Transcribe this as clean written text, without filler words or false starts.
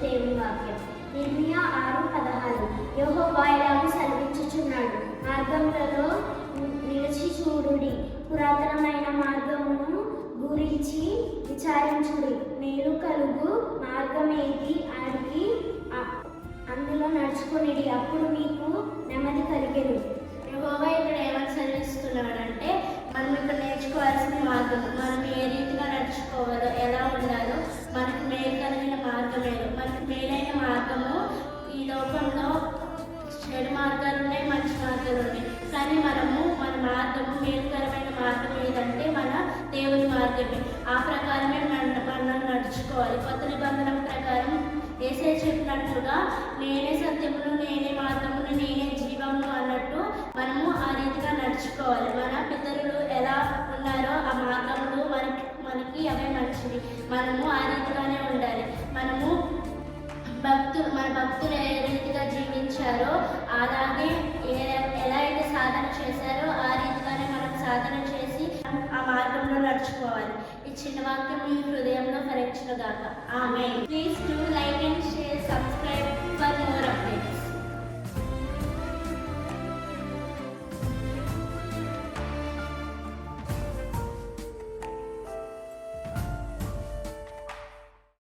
దేవుని వాక్యం. ఇర్మియా 6:16 యెహోవా ఇలాగ సెలవిచ్చుచున్నాడు, మార్గములలో నిలిచి చూడుడి, పురాతనమైన మార్గమును గురించి విచారించుడి, మేలు కలుగు మార్గమేది అడిగి అందులో నడుచుకునిడి, అప్పుడు మీకు నెమ్మది కలిగెను. యెహోవా ఇక్కడ ఏమని సెలవిస్తున్నాడంటే, మనం ఇక్కడ నేర్చుకోవాల్సిన మార్గం, మనం ఏ రీతిగా నడుచుకోవాలో, ఎలా ఉండాలో, మనకు మేలు కలిగిన మార్గం ఏదో. మనకు మేలైన మార్గము ఈ లోకంలో చెడు మార్గాలు ఉన్నాయి, మంచి మార్గాలు ఉన్నాయి. కానీ మనము మన మార్గము మేలుకరమైన మార్గం ఏదంటే మన దేవుని మార్గమే. ఆ ప్రకారమే మనం నడుచుకోవాలి. కొత్త నిబంధన ప్రకారం యేసయ్య చెప్పినట్లుగా నేనే సత్యమును, నేనే మార్గమును, నేనే జీవమును అన్నట్టు మనము ఆ రీతిగా నడుచుకోవాలి. మన పితరులు ఎలా ఉన్నారో ఆ మార్గములు మనకి అవే మంచివి. మనము ఆ రీతిగానే ఉండాలి. మన భక్తులు ఏ రీతిగా జీవించారో అలాగే ఎలా అయితే సాధన చేశారో ఆ రీతిగానే మనం సాధన చేసి ఆ మార్గంలో నడుచుకోవాలి. ఈ చిన్న వాక్యం మీ హృదయంలో ఫలించునుగాక. Amen. Please do like and share, subscribe for more updates.